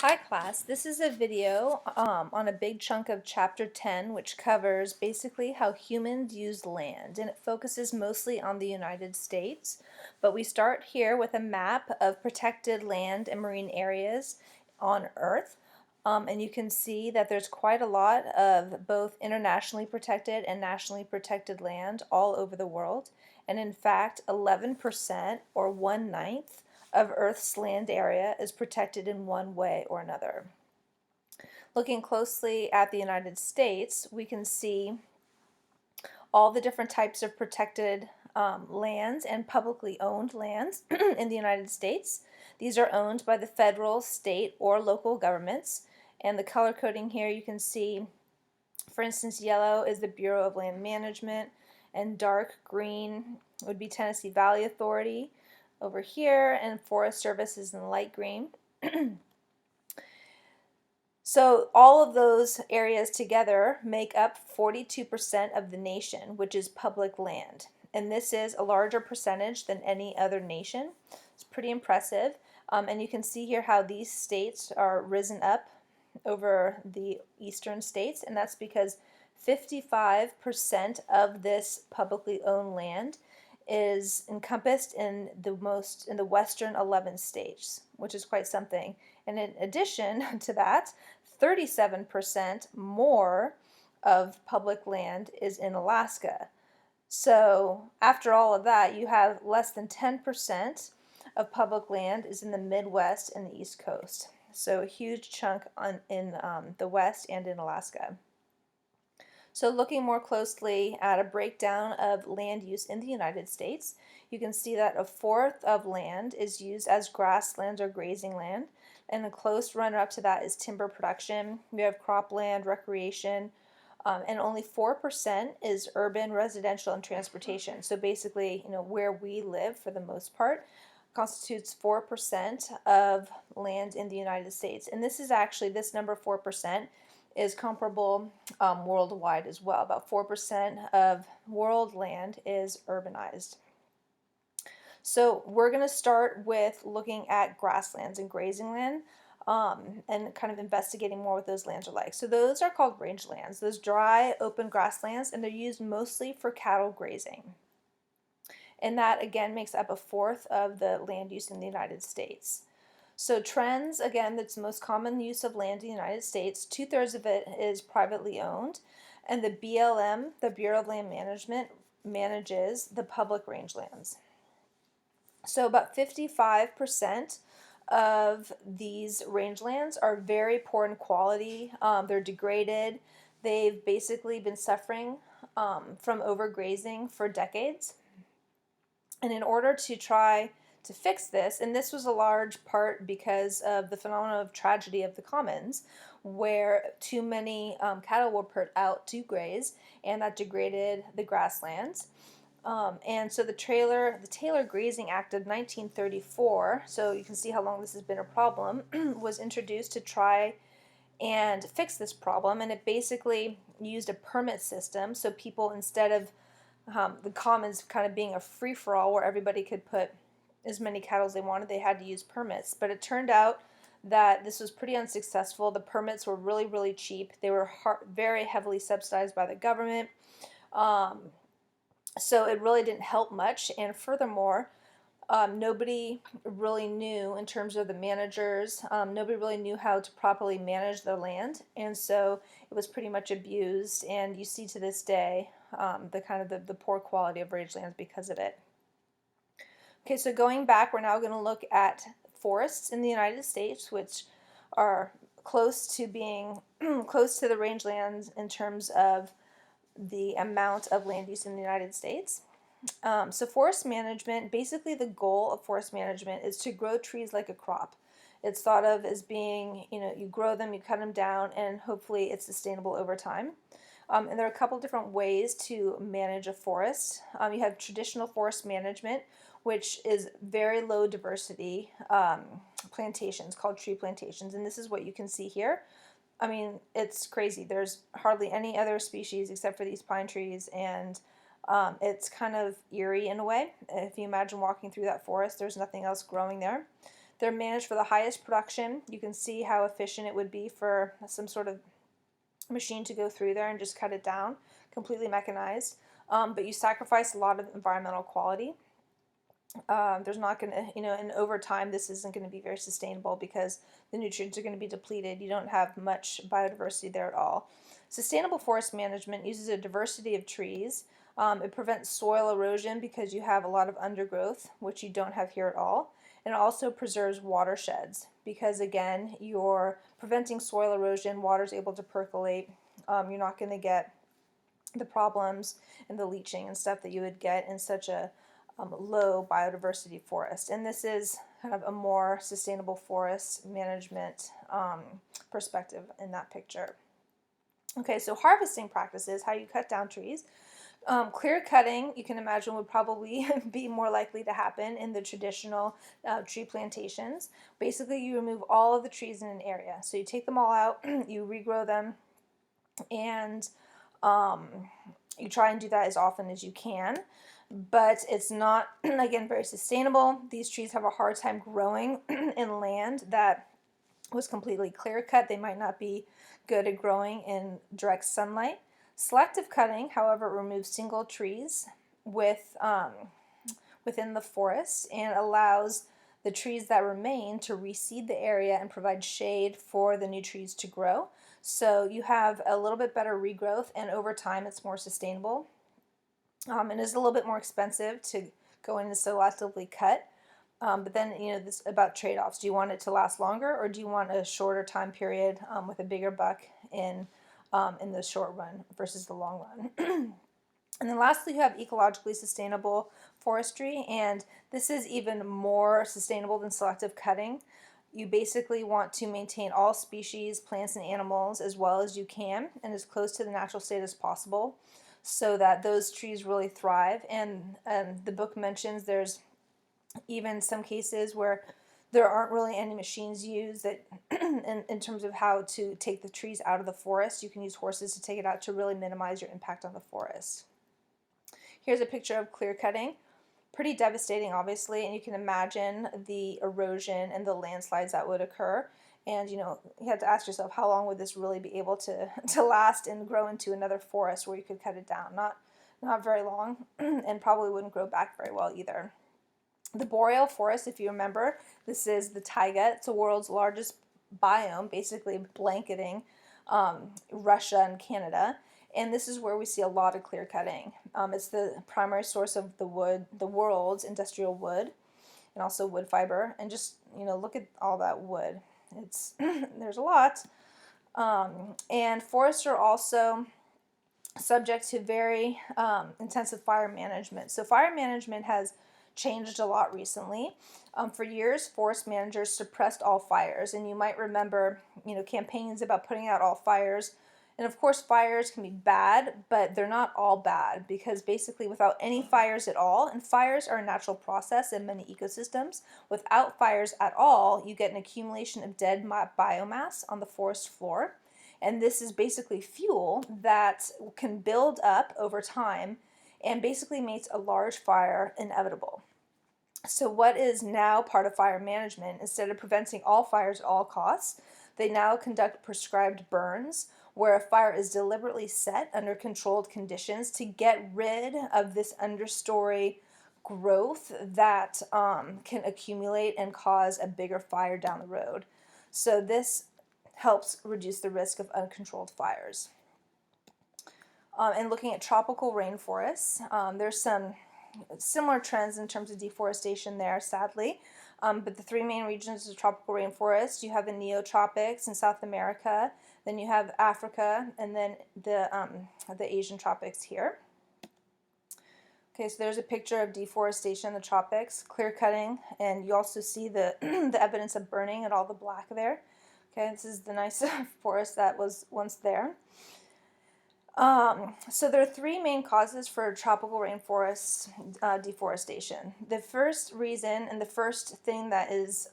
Hi class, this is a video on a big chunk of Chapter 10 which covers basically how humans use land, and it focuses mostly on the United States. But we start here with a map of protected land and marine areas on Earth. And you can see that there's quite a lot of both internationally protected and nationally protected land all over the world. And in fact, 11% or 1/9 of Earth's land area is protected in one way or another. Looking closely at the United States, we can see all the different types of protected lands and publicly owned lands in the United States. These are owned by the federal, state, or local governments. And the color coding here, you can see, for instance, yellow is the Bureau of Land Management, and dark green would be Tennessee Valley Authority over here, and Forest Service is in light green. So all of those areas together make up 42% of the nation, which is public land. And this is a larger percentage than any other nation. It's pretty impressive. And you can see here how these states are risen up over the eastern states, and that's because 55% of this publicly owned land is encompassed in the western 11 states, which is quite something. And in addition to that, 37% more of public land is in Alaska. So after all of that, you have less than 10% of public land is in the Midwest and the East Coast. So a huge chunk in the West and in Alaska. So looking more closely at a breakdown of land use in the United States, you can see that a fourth of land is used as grassland or grazing land, and a close runner-up to that is timber production. We have cropland, recreation, and only 4% is urban, residential, and transportation. So basically, where we live for the most part constitutes 4% of land in the United States. And this number 4% is comparable worldwide as well. About 4% of world land is urbanized. So we're going to start with looking at grasslands and grazing land, and kind of investigating more what those lands are like. So those are called rangelands, those dry, open grasslands, and they're used mostly for cattle grazing. And that, again, makes up a fourth of the land use in the United States. So trends, again, that's the most common use of land in the United States. 2/3 of it is privately owned, and the BLM, the Bureau of Land Management, manages the public rangelands. So about 55% of these rangelands are very poor in quality. They're degraded. They've basically been suffering from overgrazing for decades. And in order to try to fix this, and this was a large part because of the phenomenon of tragedy of the commons, where too many cattle were put out to graze, and that degraded the grasslands. And so the Taylor Grazing Act of 1934, so you can see how long this has been a problem, was introduced to try and fix this problem, and it basically used a permit system, so people, instead of the commons kind of being a free-for-all where everybody could put as many cattle as they wanted, they had to use permits. But it turned out that this was pretty unsuccessful. The permits were really, really cheap. They were very heavily subsidized by the government. So it really didn't help much. And furthermore, nobody really knew, in terms of the managers, nobody really knew how to properly manage their land. And so it was pretty much abused. And you see to this day the poor quality of rangelands because of it. Okay, so going back, we're now going to look at forests in the United States, which are close to being close to the rangelands in terms of the amount of land use in the United States. So forest management, basically the goal of forest management is to grow trees like a crop. It's thought of as being, you grow them, you cut them down, and hopefully it's sustainable over time. And there are a couple different ways to manage a forest. You have traditional forest management, which is very low diversity plantations called tree plantations. And this is what you can see here. I mean, it's crazy. There's hardly any other species except for these pine trees, and it's kind of eerie in a way. If you imagine walking through that forest, there's nothing else growing there. They're managed for the highest production. You can see how efficient it would be for some sort of machine to go through there and just cut it down, completely mechanized. But you sacrifice a lot of environmental quality. There's not going to, and over time, this isn't going to be very sustainable because the nutrients are going to be depleted. You don't have much biodiversity there at all. Sustainable forest management uses a diversity of trees. It prevents soil erosion because you have a lot of undergrowth, which you don't have here at all. And it also preserves watersheds because, again, you're preventing soil erosion, water's able to percolate. You're not going to get the problems and the leaching and stuff that you would get in such a low biodiversity forest. And this is kind of a more sustainable forest management perspective in that picture. Okay, so harvesting practices, how you cut down trees. Clear cutting, you can imagine, would probably be more likely to happen in the traditional tree plantations. Basically, you remove all of the trees in an area. So you take them all out, you regrow them, and you try and do that as often as you can. But it's not, again, very sustainable. These trees have a hard time growing in land that was completely clear cut. They might not be good at growing in direct sunlight. Selective cutting, however, removes single trees within the forest and allows the trees that remain to reseed the area and provide shade for the new trees to grow. So you have a little bit better regrowth, and over time it's more sustainable. And it's a little bit more expensive to go in and selectively cut. But then, this about trade-offs. Do you want it to last longer, or do you want a shorter time period with a bigger buck in the short run versus the long run? And then lastly, you have ecologically sustainable forestry, and this is even more sustainable than selective cutting. You basically want to maintain all species, plants and animals, as well as you can, and as close to the natural state as possible, so that those trees really thrive. And the book mentions there's even some cases where there aren't really any machines used that in terms of how to take the trees out of the forest. You can use horses to take it out to really minimize your impact on the forest. Here's a picture of clear cutting. Pretty devastating, obviously, and you can imagine the erosion and the landslides that would occur. And you have to ask yourself, how long would this really be able to last and grow into another forest where you could cut it down? Not very long, and probably wouldn't grow back very well either. The boreal forest, if you remember, this is the taiga. It's the world's largest biome, basically blanketing Russia and Canada. And this is where we see a lot of clear cutting. It's the primary source of the world's industrial wood, and also wood fiber. And just, look at all that wood. There's a lot. And forests are also subject to very intensive fire management. So fire management has changed a lot recently. For years, forest managers suppressed all fires, and you might remember, campaigns about putting out all fires. And of course, fires can be bad, but they're not all bad, because basically without any fires at all, and fires are a natural process in many ecosystems, without fires at all, you get an accumulation of dead biomass on the forest floor. And this is basically fuel that can build up over time and basically makes a large fire inevitable. So what is now part of fire management, instead of preventing all fires at all costs, they now conduct prescribed burns, where a fire is deliberately set under controlled conditions to get rid of this understory growth that can accumulate and cause a bigger fire down the road. So this helps reduce the risk of uncontrolled fires. And looking at tropical rainforests, there's some similar trends in terms of deforestation there, sadly. But the three main regions of tropical rainforest, you have the neotropics in South America, then you have Africa, and then the Asian tropics here. Okay, so there's a picture of deforestation in the tropics, clear cutting, and you also see the the evidence of burning and all the black there. Okay, this is the nice forest that was once there. So there are three main causes for tropical rainforest deforestation. The first reason and the first thing that is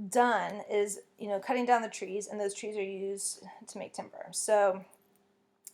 done is, cutting down the trees, and those trees are used to make timber. So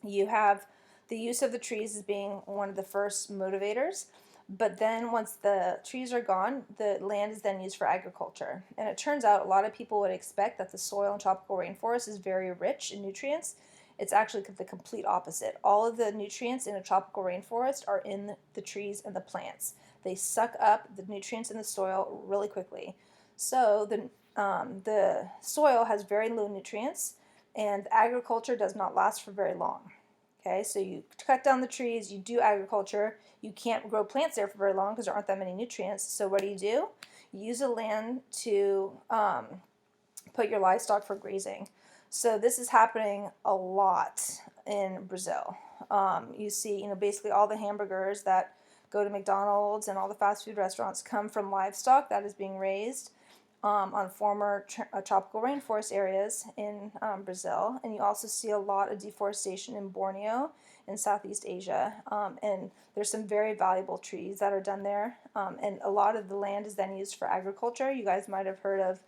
you have the use of the trees as being one of the first motivators. But then once the trees are gone, the land is then used for agriculture. And it turns out a lot of people would expect that the soil in tropical rainforest is very rich in nutrients. It's actually the complete opposite. All of the nutrients in a tropical rainforest are in the trees and the plants. They suck up the nutrients in the soil really quickly. So the soil has very low nutrients, and agriculture does not last for very long. Okay, so you cut down the trees, you do agriculture, you can't grow plants there for very long because there aren't that many nutrients. So what do? You use the land to put your livestock for grazing. So this is happening a lot in Brazil. You see, basically all the hamburgers that go to McDonald's and all the fast food restaurants come from livestock that is being raised on former tropical rainforest areas in Brazil. And you also see a lot of deforestation in Borneo in Southeast Asia. And there's some very valuable trees that are done there. And a lot of the land is then used for agriculture. You guys might have heard of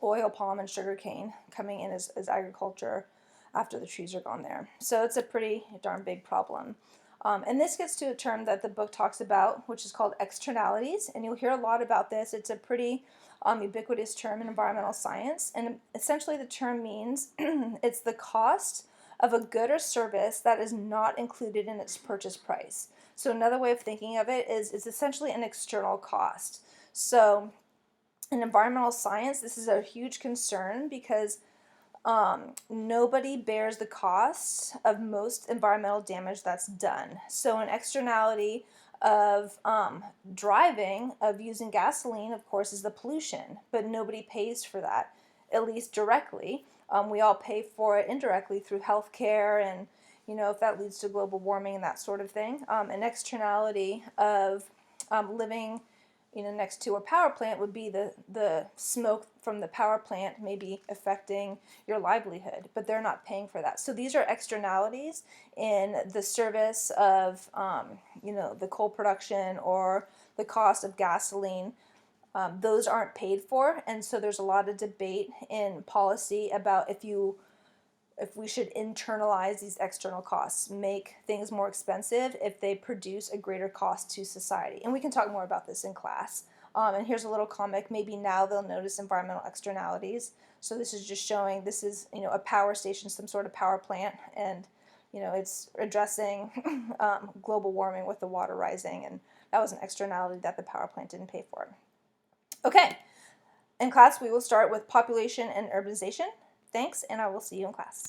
oil palm and sugar cane coming in as agriculture after the trees are gone there. So it's a pretty darn big problem. And this gets to a term that the book talks about, which is called externalities. And you'll hear a lot about this. It's a pretty ubiquitous term in environmental science. And essentially the term means it's the cost of a good or service that is not included in its purchase price. So another way of thinking of it is it's essentially an external cost. So in environmental science, this is a huge concern because nobody bears the cost of most environmental damage that's done. So an externality of driving, of using gasoline, of course, is the pollution, but nobody pays for that, at least directly. We all pay for it indirectly through healthcare and, if that leads to global warming and that sort of thing. An externality of living next to a power plant would be the smoke from the power plant maybe affecting your livelihood, but they're not paying for that. So these are externalities in the service of, the coal production or the cost of gasoline. Those aren't paid for, and so there's a lot of debate in policy about if we should internalize these external costs, make things more expensive if they produce a greater cost to society. And we can talk more about this in class. And here's a little comic. Maybe now they'll notice environmental externalities. So this is just showing, this is, a power station, some sort of power plant, and, it's addressing global warming with the water rising, and that was an externality that the power plant didn't pay for. Okay, in class we will start with population and urbanization. Thanks, and I will see you in class.